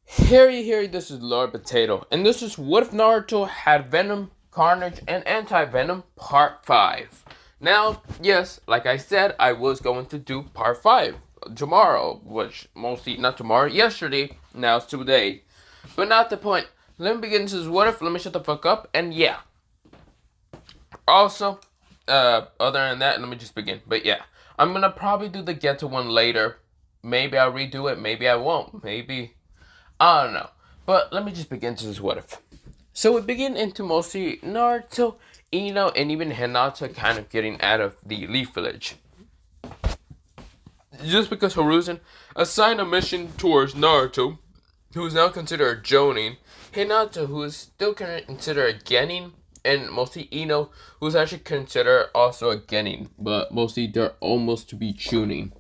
Harry, this is Lord Potato, and this is What If Naruto Had Venom, Carnage, and Anti-Venom Part 5. Now, yes, like I said, I was going to do Part 5 tomorrow, which mostly, not tomorrow, yesterday, now it's today. But not the point. Let me begin. This is What If, let me shut the fuck up, and yeah. Also, other than that, let me just begin. But yeah, I'm gonna probably do the Ghetto one later. Maybe I'll redo it, maybe I won't, maybe I don't know. But let me just begin to this what if. So we begin into mostly Naruto, Ino, and even Hinata kind of getting out of the Leaf Village. Just because Hiruzen assigned a mission towards Naruto, who is now considered a Jonin, Hinata, who is still considered a Genin, and mostly Ino, who is actually considered also a Genin, but mostly they're almost to be tuning.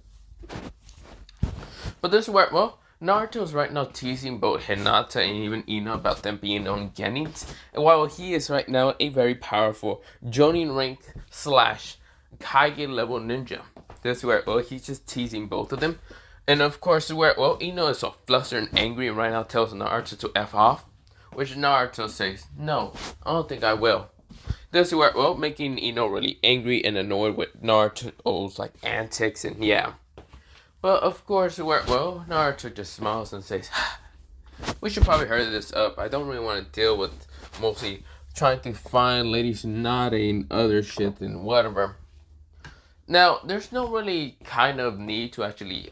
But this is where, well, Naruto is right now teasing both Hinata and even Ino about them being on Genins, and while he is right now a very powerful Jonin rank slash Kage level ninja. This is where, well, he's just teasing both of them. And of course, where, well, Ino is so flustered and angry and right now tells Naruto to F off, which Naruto says, no, I don't think I will. This is where, well, making Ino really angry and annoyed with Naruto's, like, antics and yeah. But of course, well, Naruto just smiles and says, we should probably hurry this up. I don't really want to deal with mostly trying to find Lady Tsunade and other shit and whatever. Now, there's no really kind of need to actually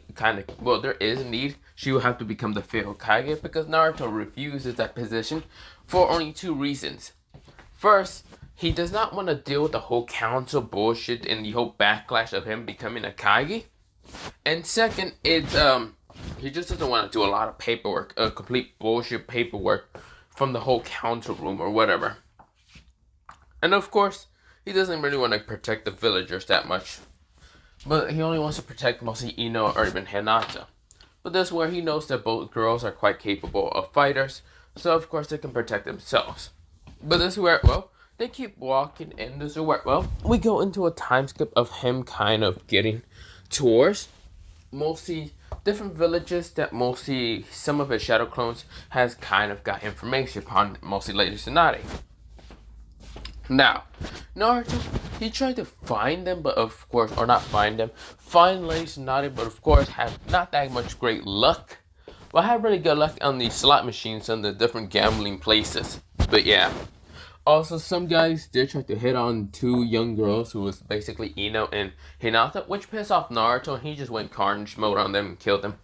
well, there is a need. She will have to become the fifth Hokage because Naruto refuses that position for only two reasons. First, he does not want to deal with the whole council bullshit and the whole backlash of him becoming a Kage. And second, it's he just doesn't want to do a lot of paperwork, complete bullshit paperwork from the whole council room or whatever. And of course, he doesn't really want to protect the villagers that much. But he only wants to protect mostly Ino or even Hinata. But that's where he knows that both girls are quite capable of fighters, so of course they can protect themselves. But this is where, well, they keep walking, and this is where, well, we go into a time skip of him kind of getting tours, mostly different villages that mostly some of his shadow clones has kind of got information upon, mostly Lady Tsunade. Now, Naruto, he tried to find them, but of course, or not find them, find Lady Tsunade, but of course, had not that much great luck. But I had really good luck on the slot machines and the different gambling places. But yeah. Also, some guys did try to hit on two young girls who was basically Ino and Hinata, which pissed off Naruto, and he just went Carnage mode on them and killed them.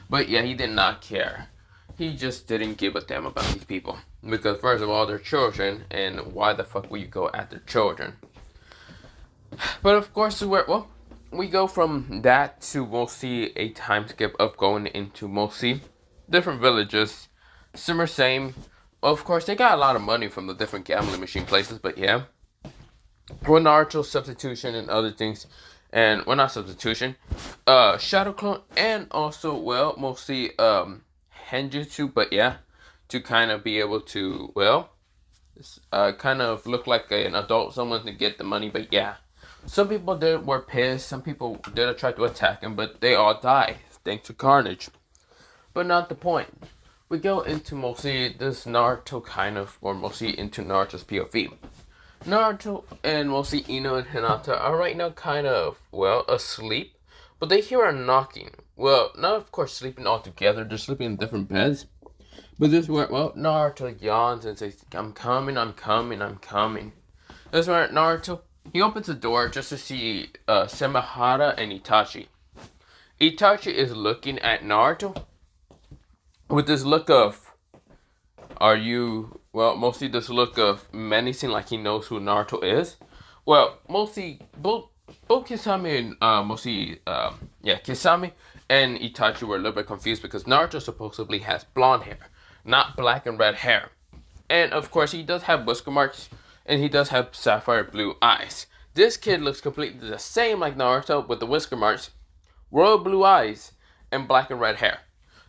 But yeah, he did not care. He just didn't give a damn about these people. Because first of all, they're children, and why the fuck would you go after children? But of course, well, we go from that to mostly a time skip of going into mostly different villages. Same. Of course, they got a lot of money from the different gambling machine places, but yeah. For Naruto's substitution and other things, and, well, not substitution, Shadow Clone, and also, well, mostly, Henjutsu, but yeah, to kind of be able to, well, kind of look like an adult, someone to get the money, but yeah. Some people were pissed, some people did try to attack him, but they all died, thanks to Carnage. But not the point. We go into mostly this Naruto kind of, or mostly into Naruto's POV. Naruto and mostly Ino and Hinata are right now kind of, well, asleep, but they hear a knocking. Well, not of course sleeping all together, they're sleeping in different beds. But this is where, well, Naruto yawns and says, I'm coming. This is where Naruto, he opens the door just to see Samehara and Itachi. Itachi is looking at Naruto with this look of, are you, well, mostly this look of menacing, like he knows who Naruto is. Well, mostly, both Kisame and, Kisame and Itachi were a little bit confused because Naruto supposedly has blonde hair, not black and red hair. And, of course, he does have whisker marks, and he does have sapphire blue eyes. This kid looks completely the same like Naruto with the whisker marks, royal blue eyes, and black and red hair.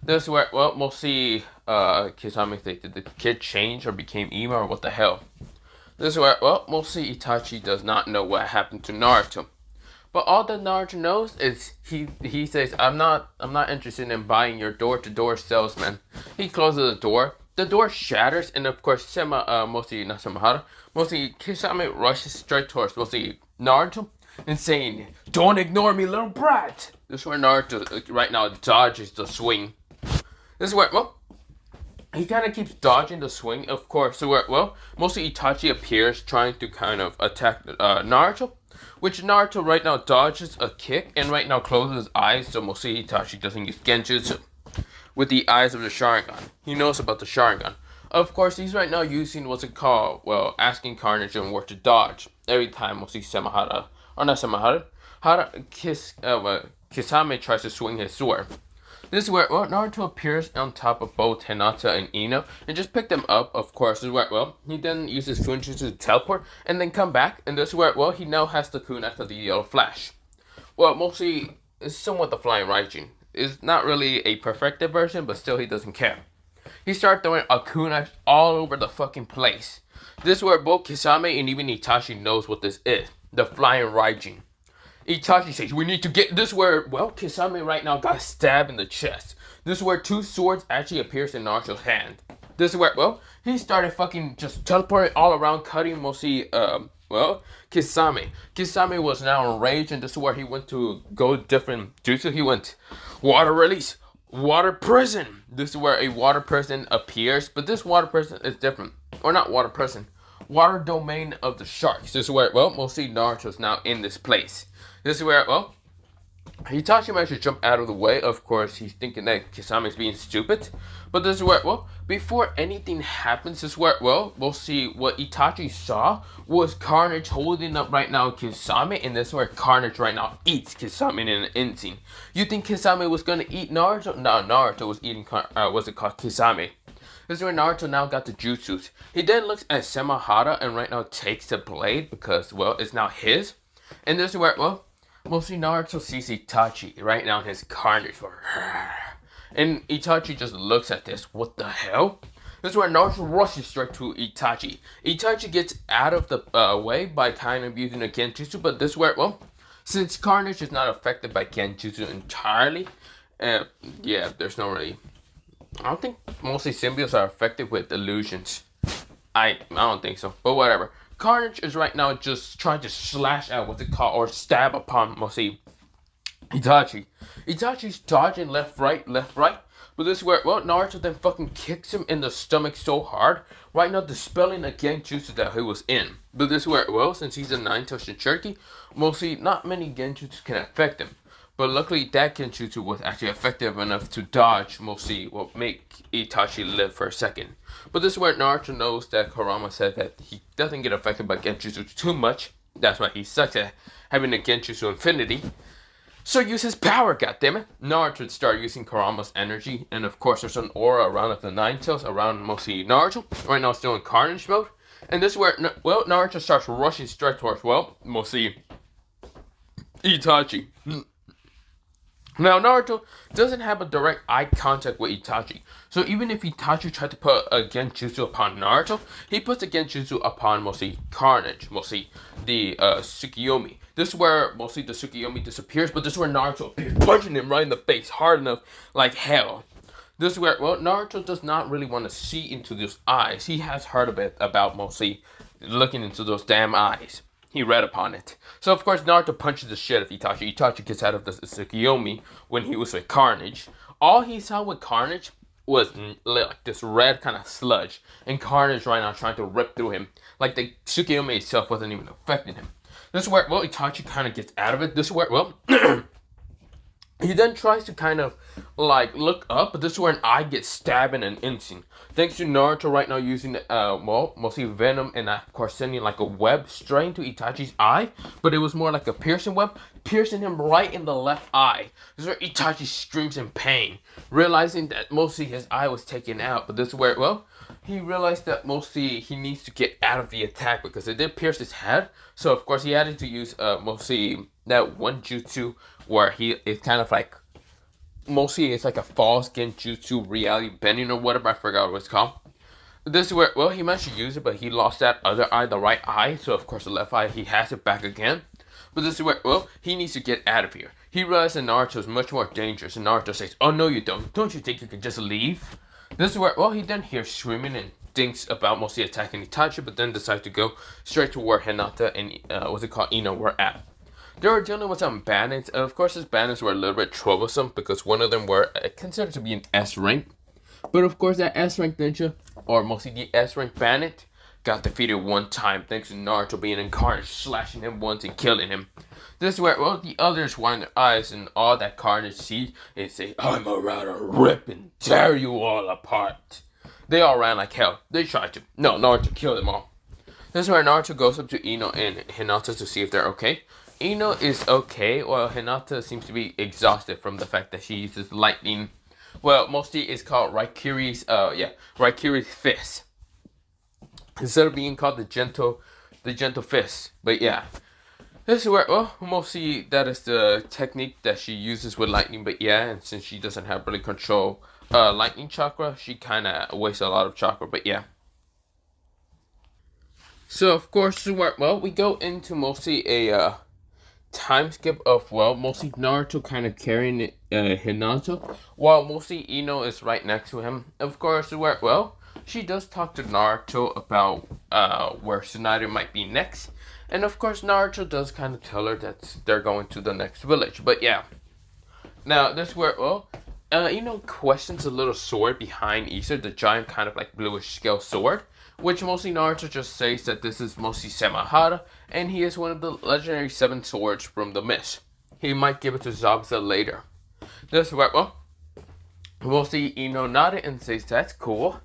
This is where, well, mostly, Kisame thinks, did the kid change or became emo or what the hell? This is where, well, mostly Itachi does not know what happened to Naruto. But all that Naruto knows is he says, I'm not interested in buying your door-to-door salesman. He closes the door. The door shatters, and of course, mostly not Samahara, mostly Kisame rushes straight towards mostly Naruto and saying, "Don't ignore me, little brat." This is where Naruto right now dodges the swing. This is where, well, he kind of keeps dodging the swing, of course. So where, well, mostly Itachi appears trying to kind of attack Naruto, which Naruto right now dodges a kick and right now closes his eyes, so mostly Itachi doesn't use Genjutsu with the eyes of the Sharingan. He knows about the Sharingan. Of course, he's right now using what's it called? Well, asking Carnage and where to dodge every time mostly Samahara, or not Samahara, Kisame tries to swing his sword. This is where, well, Naruto appears on top of both Hinata and Ino and just pick them up, of course. This is where, well, he then uses Funjutsu to teleport and then come back. And this is where, well, he now has the kunai of the Yellow Flash. Well, mostly, it's somewhat the Flying Raijin. It's not really a perfected version, but still he doesn't care. He starts throwing a kunai all over the fucking place. This is where both Kisame and even Itachi knows what this is. The Flying Raijin. Itachi says, we need to get this where, well, Kisame right now got stabbed in the chest. This is where two swords actually appears in Naruto's hand. This is where, well, he started fucking just teleporting all around, cutting mostly, well, Kisame. Kisame was now enraged, and this is where he went to go different jutsu. He went, water release, water prison. This is where a water prison appears, but this water prison is different. Or not water prison, water domain of the sharks. This is where, well, mostly Naruto's now in this place. This is where, well, Itachi managed to jump out of the way. Of course, he's thinking that Kisame is being stupid. But this is where, well, before anything happens, this is where, well, we'll see what Itachi saw was Carnage holding up right now Kisame. And this is where Carnage right now eats Kisame in an insane. You think Kisame was going to eat Naruto? No, Naruto was eating, what's it called, Kisame. This is where Naruto now got the jutsus. He then looks at Samahara and right now takes the blade because, well, it's now his. And this is where, well, mostly Naruto sees Itachi right now in his Carnage. And Itachi just looks at this. What the hell? This is where Naruto rushes straight to Itachi. Itachi gets out of the way by kind of using a Genjutsu. But this is where, well, since Carnage is not affected by Genjutsu entirely, yeah, there's no really... I don't think mostly symbiotes are affected with illusions. I don't think so. But whatever. Carnage is right now just trying to slash out what's it called, or stab upon mostly Itachi. Itachi's dodging left, right. But this is where, well, Naruto then fucking kicks him in the stomach so hard, right now dispelling a Genjutsu that he was in. But this is where, well, since he's a 9-tailed Shinchuriki, mostly not many Genjutsu can affect him. But luckily that Genjutsu was actually effective enough to dodge mostly what make Itachi live for a second. But this is where Naruto knows that Kurama said that he doesn't get affected by Genjutsu too much. That's why he sucks at having a Genjutsu infinity. So use his power, goddammit. Naruto started using Kurama's energy. And of course there's an aura around of the 9-tails around mostly Naruto. Right now still in Carnage mode. And this is where, well, Naruto starts rushing straight towards, well, mostly Itachi. Now, Naruto doesn't have a direct eye contact with Itachi. So even if Itachi tried to put a Genjutsu upon Naruto, he puts a Genjutsu upon mostly Carnage, mostly the Tsukiyomi. This is where mostly the Tsukiyomi disappears, but this is where Naruto appears, punching him right in the face hard enough like hell. This is where, well, Naruto does not really want to see into those eyes. He has heard a bit about mostly looking into those damn eyes. He read upon it. So, of course, Naruto punches the shit out of Itachi. Itachi gets out of the Tsukiyomi when he was with Carnage. All he saw with Carnage was like this red kind of sludge. And Carnage right now trying to rip through him. Like the Tsukiyomi itself wasn't even affecting him. This is where, well, Itachi kind of gets out of it. This is where, well, he then tries to kind of like look up, but this is where an eye gets stabbed in an instant. Thanks to Naruto right now using, well, mostly Venom and of course sending like a web straight into Itachi's eye. But it was more like a piercing web, piercing him right in the left eye. This is where Itachi screams in pain, realizing that mostly his eye was taken out. But this is where, well, he realized that mostly he needs to get out of the attack because it did pierce his head. So of course he had to use mostly that one jutsu where it's kind of like, mostly it's like a false Genjutsu reality bending or whatever, I forgot what it's called. This is where, well, he managed to use it, but he lost that other eye, the right eye. So of course the left eye, he has it back again. But this is where, well, he needs to get out of here. He realizes that Naruto is much more dangerous, and Naruto says, "Oh no, you don't. Don't you think you can just leave?" This is where, well, he then hears screaming and thinks about mostly attacking Itachi, but then decides to go straight to where Hinata and Ino were at. They were dealing with some bandits. Of course, these bandits were a little bit troublesome because one of them were considered to be an S rank. But of course, that S rank ninja, or mostly the S rank bandit, got defeated one time thanks to Naruto being in Carnage, slashing him once and killing him. This is where, well, the others wind their eyes and all that Carnage see and say, "I'm about to rip and tear you all apart." They all ran like hell. They tried to. No, Naruto killed them all. This is where Naruto goes up to Ino and Hinata to see if they're okay. Ino is okay, while Hinata seems to be exhausted from the fact that she uses lightning. Well, mostly it's called Raikiri's fist. Instead of being called the gentle fist. But yeah. This is where, well, mostly that is the technique that she uses with lightning. But yeah, and since she doesn't have really control lightning chakra, she kind of wastes a lot of chakra. But yeah. So, of course, well, we go into mostly a time skip of, well, mostly Naruto kind of carrying Hinata, while mostly Ino is right next to him. Of course, where, well, she does talk to Naruto about where Tsunade might be next. And of course, Naruto does kind of tell her that they're going to the next village. But yeah. Now, this is where, well, Ino questions a little sword behind Issa, the giant kind of like bluish scale sword. Which mostly Naruto just says that this is mostly Samahara, and he is one of the legendary 7 swords from the mist. He might give it to Zabuza later. This is where, well, mostly Ino nodded and says, "That's cool.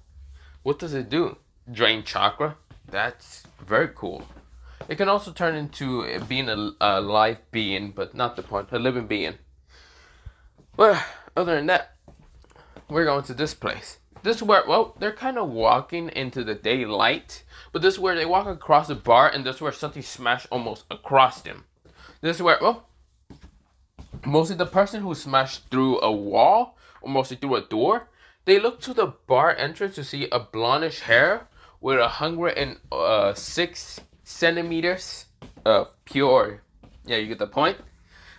What does it do? Drain chakra? That's very cool. It can also turn into being a live being, but not the point, a living being." Well, other than that, we're going to this place. This is where, well, they're kind of walking into the daylight, but this is where they walk across the bar, and this is where something smashed almost across them. This is where, well, mostly the person who smashed through a wall, or mostly through a door, they look to the bar entrance to see a blondish hair with 106 centimeters of pure. Yeah, you get the point.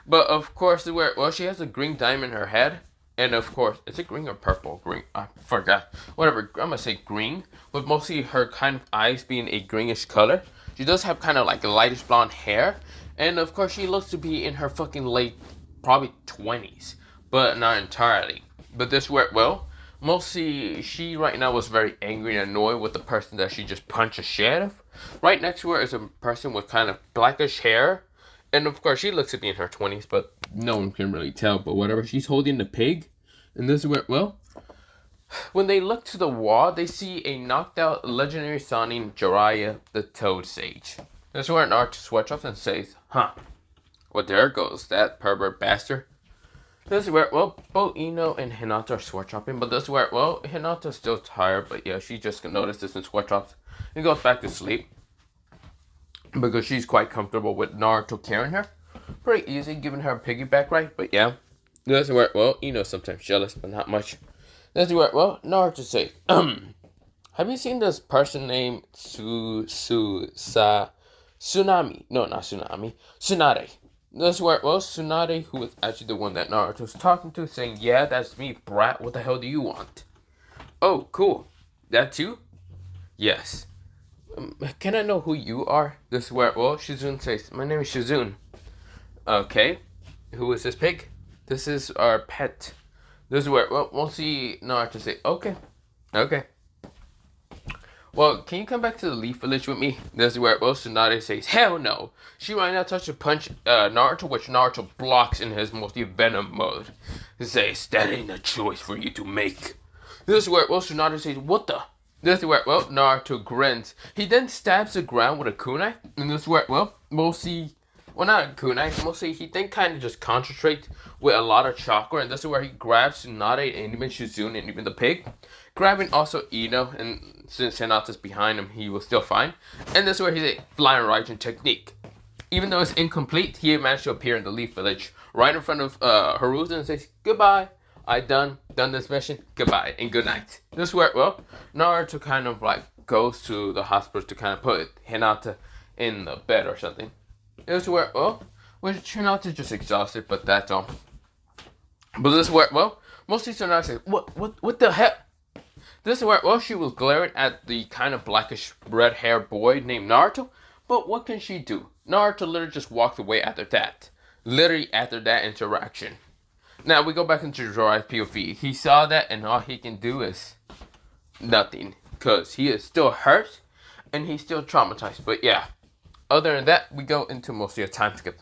But of course, where, well, she has a green diamond in her head. And of course, is it green or purple? Green. I forgot. Whatever. I'm going to say green. With mostly her kind of eyes being a greenish color. She does have kind of like lightish blonde hair. And of course, she looks to be in her fucking late, probably 20s. But not entirely. But this where, well, mostly she right now was very angry and annoyed with the person that she just punched the shit out of. Right next to her is a person with kind of blackish hair. And of course, she looks to be in her 20s, but no one can really tell. But whatever, she's holding the pig. And this is where, well, when they look to the wall, they see a knocked out legendary sounding Jiraiya, the Toad Sage. This is where Naruto switches off and says, "Huh, well, there goes that pervert bastard." This is where, well, both Ino and Hinata are switch hopping, but this is where, well, Hinata's still tired, but yeah, she just noticed this and switch off and goes back to sleep. Because she's quite comfortable with Naruto carrying her. Pretty easy, giving her a piggyback ride, but yeah. This is where, well, Ino's sometimes jealous, but not much. This is where, well, Naruto says, "Have you seen this person named Tsunami? No, not Tsunami. Tsunade." This is where, well, Tsunade, who was actually the one that Naruto's talking to, saying, "Yeah, that's me, brat. What the hell do you want?" "Oh, cool. That's you?" "Yes." "Can I know who you are?" This is where, well, Shizune says, "My name is Shizune." "Okay. Who is this pig?" "This is our pet." This is where, well, we'll see Naruto say, "Okay. Okay. Well, can you come back to the Leaf Village with me?" This is where, well, Tsunade says, "Hell no." She right now touches to punch Naruto, which Naruto blocks in his mostly Venom mode. He says, "That ain't a choice for you to make." This is where, well, Tsunade says, "What the?" This is where, well, Naruto grins. He then stabs the ground with a kunai. And this is where, well, mostly, well, not a kunai, mostly he then kind of just concentrates with a lot of chakra. And this is where he grabs Tsunade and even Shizune and even the pig. Grabbing also Ino, and since Hinata's behind him, he was still fine. And this is where he's a flying Raijin technique. Even though it's incomplete, he managed to appear in the Leaf Village right in front of Haruzen and says, "Goodbye. I done this mission. Goodbye and good night." This is where, well, Naruto kind of like goes to the hospital to kind of put Hinata in the bed or something. This is where, well, which Hinata just exhausted, but that's all. But this is where, well, mostly Tsunade says, what the hell? This is where, well, she was glaring at the kind of blackish red-haired boy named Naruto, but what can she do? Naruto literally just walked away after that. Literally after that interaction. Now we go back into Jiraiya's POV. He saw that and all he can do is nothing. Because he is still hurt and he's still traumatized. But yeah, other than that, we go into mostly a time skip.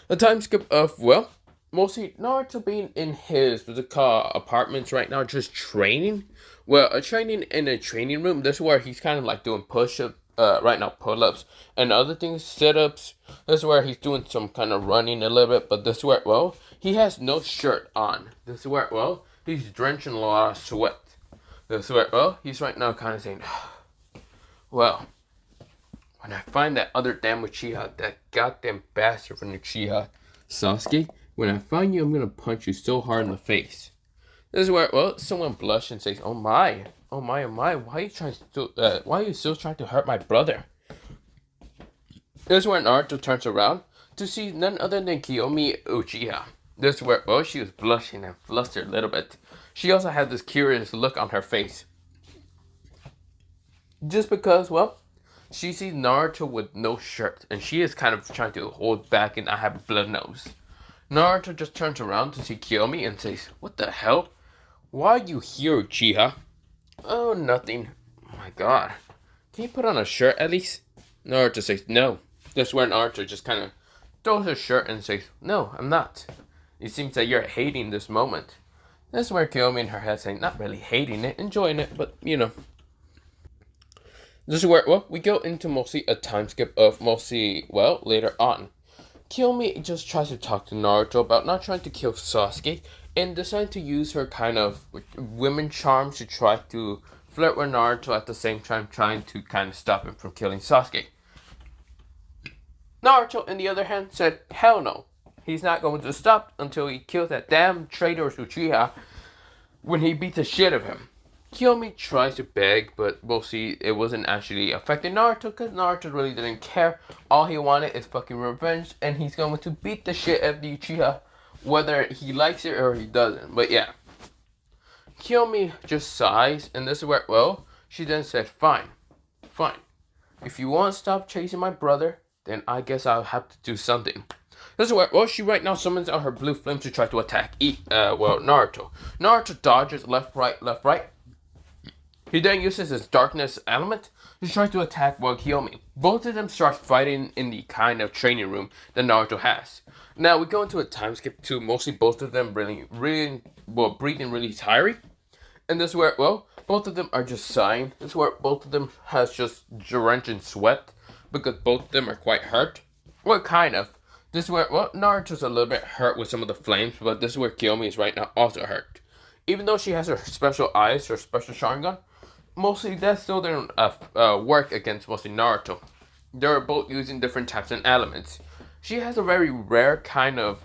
A time skip of, well, mostly Naruto being in his, what's it called, apartments right now, just training. Well, training in a training room. This is where he's kind of like doing push-ups. Right now, pull-ups and other things, sit-ups. This is where he's doing some kind of running a little bit, but this is where, well, he has no shirt on. This is where, well, he's drenching a lot of sweat. This is where, well, he's right now kind of saying, well, when I find that other damn Uchiha, that goddamn bastard from Uchiha, Sasuke, when I find you, I'm gonna punch you so hard in the face. This is where, well, someone blushes and says, oh my, why are you why are you still trying to hurt my brother? This is where Naruto turns around to see none other than Kiyomi Uchiha. This is where, well, she was blushing and flustered a little bit. She also had this curious look on her face. Just because, well, she sees Naruto with no shirt, and she is kind of trying to hold back and not have a blood nose. Naruto just turns around to see Kiyomi and says, what the hell? Why are you here, Uchiha? Oh, nothing. Oh my god. Can you put on a shirt at least? Naruto says, no. That's where Naruto just kind of throws his shirt and says, no, I'm not. It seems that you're hating this moment. That's where Kiyomi in her head saying, not really hating it, enjoying it, but, you know. This is where, well, we go into mostly a time skip of mostly, well, later on. Kiyomi just tries to talk to Naruto about not trying to kill Sasuke and decided to use her kind of women charms to try to flirt with Naruto at the same time trying to kind of stop him from killing Sasuke. Naruto, on the other hand, said, hell no. He's not going to stop until he kills that damn traitor Uchiha when he beats the shit of him. Kiyomi tries to beg, but we'll see it wasn't actually affecting Naruto because Naruto really didn't care. All he wanted is fucking revenge, and he's going to beat the shit out of the Uchiha whether he likes it or he doesn't. But yeah. Kiyomi just sighs, and this is where, well, she then said, fine. If you want to stop chasing my brother, then I guess I'll have to do something. This is where, well, she right now summons out her blue flames to try to attack, Naruto. Naruto dodges left, right. He then uses his darkness element to try to attack Kiyomi. Both of them start fighting in the kind of training room that Naruto has. Now we go into a time skip to mostly both of them breathing really tiring. And this is where, well, both of them are just sighing. This is where both of them has just drenching sweat because both of them are quite hurt. Well, kind of. This is where, well, Naruto's a little bit hurt with some of the flames, but this is where Kiyomi is right now also hurt. Even though she has her special eyes, her special Sharingan, mostly that still didn't work against mostly Naruto. They're both using different types and elements. She has a very rare kind of,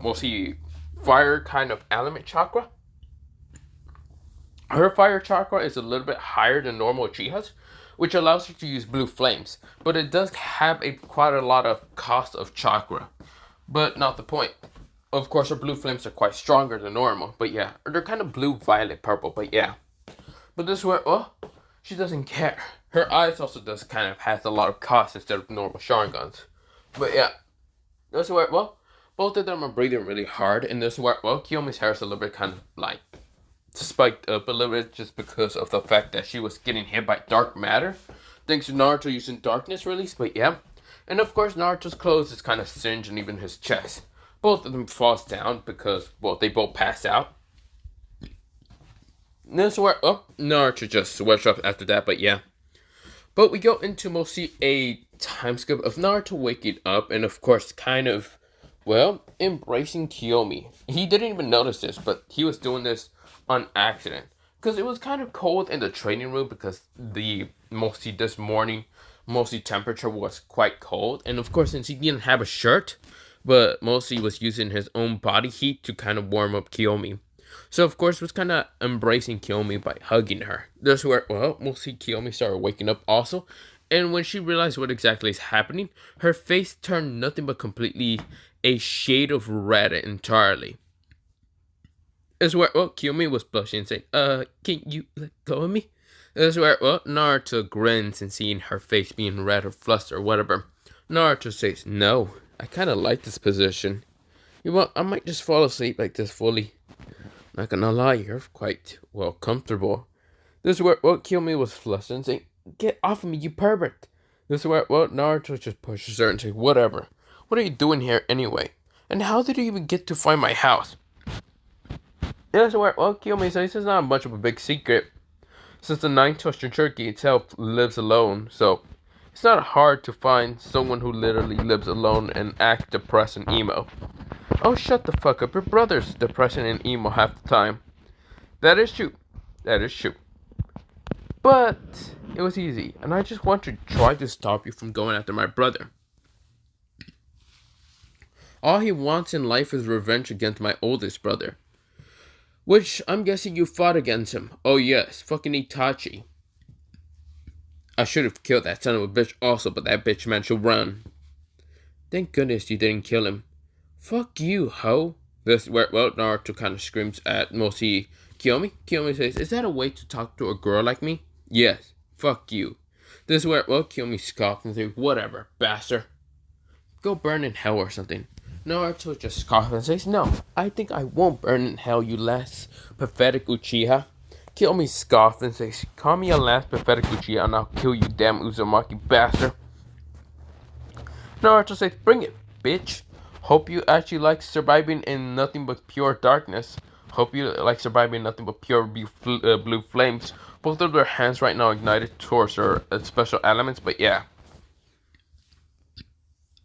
mostly fire kind of element chakra. Her fire chakra is a little bit higher than normal Uchihas, which allows her to use blue flames. But it does have quite a lot of cost of chakra. But not the point. Of course, her blue flames are quite stronger than normal. But yeah, they're kind of blue, violet, purple. But yeah. But this is where, well, she doesn't care. Her eyes also does kind of has a lot of cost instead of normal Sharingans. But yeah. This is where, well, both of them are breathing really hard. And this is where, well, Kiyomi's hair is a little bit kind of like spiked up a little bit just because of the fact that she was getting hit by dark matter. Thanks to Naruto using darkness release, but yeah. And of course, Naruto's clothes is kind of singed and even his chest. Both of them falls down because, well, they both pass out. And this is where, oh, Naruto just switched up after that, but yeah. But we go into mostly a time skip of Naruto waking up and of course kind of, well, embracing Kiyomi. He didn't even notice this, but he was doing this on accident. Because it was kind of cold in the training room because this morning, mostly temperature was quite cold. And of course, since he didn't have a shirt, but mostly was using his own body heat to kind of warm up Kiyomi. So of course was kind of embracing Kiyomi by hugging her. That's where, well, mostly Kiyomi started waking up also. And when she realized what exactly is happening, her face turned nothing but completely a shade of red entirely. This is where, well, Kiyomi was blushing and saying, can you let go of me? This is where, well, Naruto grins and seeing her face being red or flustered or whatever. Naruto says, no, I kind of like this position. You know, I might just fall asleep like this fully. Not gonna lie, you're quite, well, comfortable. This is where, well, Kiyomi was flustered and saying, get off of me, you pervert. This is where, well, Naruto just pushes her and says, whatever. What are you doing here anyway? And how did you even get to find my house? This is where, well, Kiyomi says it's not much of a big secret. Since the Nine-Tailed Turkey itself lives alone, so it's not hard to find someone who literally lives alone and acts depressed and emo. Oh, shut the fuck up. Your brother's depressing and emo half the time. That is true. That is true. But it was easy, and I just want to try to stop you from going after my brother. All he wants in life is revenge against my oldest brother. Which, I'm guessing you fought against him. Oh yes, fucking Itachi. I should have killed that son of a bitch also, but that bitch managed to run. Thank goodness you didn't kill him. Fuck you, ho. This is where, well, Naruto kind of screams at mostly Kiyomi. Kiyomi says, is that a way to talk to a girl like me? Yes, fuck you. This is where, well, Kiyomi scoffs and says, whatever, bastard. Go burn in hell or something. Naruto just scoffs and says, no, I think I won't burn in hell, you last pathetic Uchiha. Kiyomi scoffs and says, call me a last pathetic Uchiha and I'll kill you, damn Uzumaki bastard. Naruto says, bring it, bitch. Hope you actually like surviving in nothing but pure darkness. Hope you like surviving in nothing but pure blue flames. Both of their hands right now ignited towards their special elements, but yeah.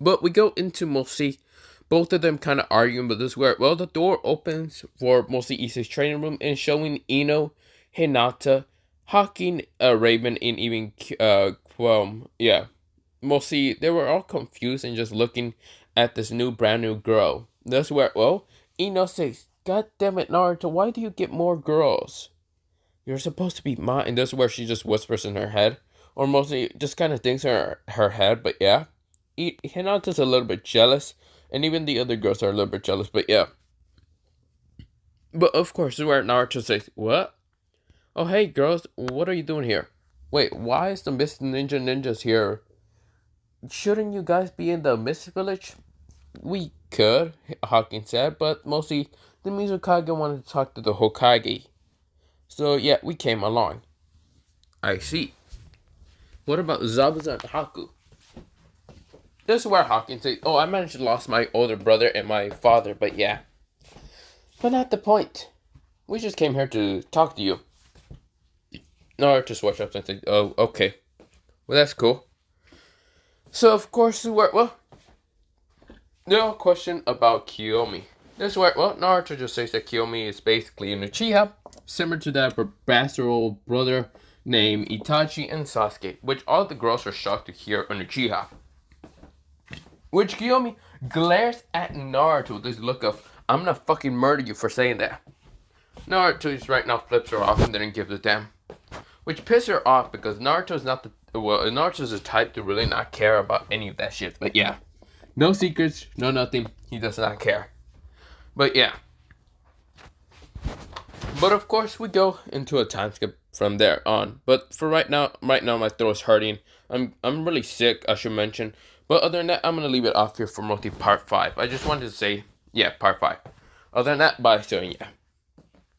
But we go into mostly both of them kind of arguing, but this is where, well, the door opens for mostly Issei's training room and showing Ino, Hinata, Hawking, Raven, and even, yeah. Mostly, they were all confused and just looking at this brand new girl. That's where, well, Ino says, God damn it, Naruto, why do you get more girls? You're supposed to be mine. And that's where she just whispers in her head. Or mostly just kind of thinks in her head, but yeah. Hinata's a little bit jealous. And even the other girls are a little bit jealous, but yeah. But of course, this is where Naruto says, what? Oh, hey, girls, what are you doing here? Wait, why is the Mist Ninjas here? Shouldn't you guys be in the Mist Village? We could, Hawking said, but mostly the Mizukage wanted to talk to the Hokage. So yeah, we came along. I see. What about Zabuza and Haku? This is where Hawking says, oh, I managed to lose my older brother and my father, but yeah. But not the point. We just came here to talk to you. Naruto switched up and said, oh, okay. Well, that's cool. So, of course, well, no question about Kiyomi. This is where, well, Naruto just says that Kiyomi is basically an Uchiha, similar to that bastard old brother named Itachi and Sasuke, which all the girls are shocked to hear an Uchiha. Which Kiyomi glares at Naruto with this look of, I'm gonna fucking murder you for saying that. Naruto just right now flips her off and didn't give a damn. Which pisses her off because Naruto's not Naruto's the type to really not care about any of that shit. But yeah. No secrets, no nothing. He does not care. But yeah. But of course we go into a time skip from there on. But for right now my throat's hurting. I'm really sick, I should mention. But other than that, I'm gonna leave it off here for mostly part 5. I just wanted to say, yeah, part 5. Other than that, bye. So yeah.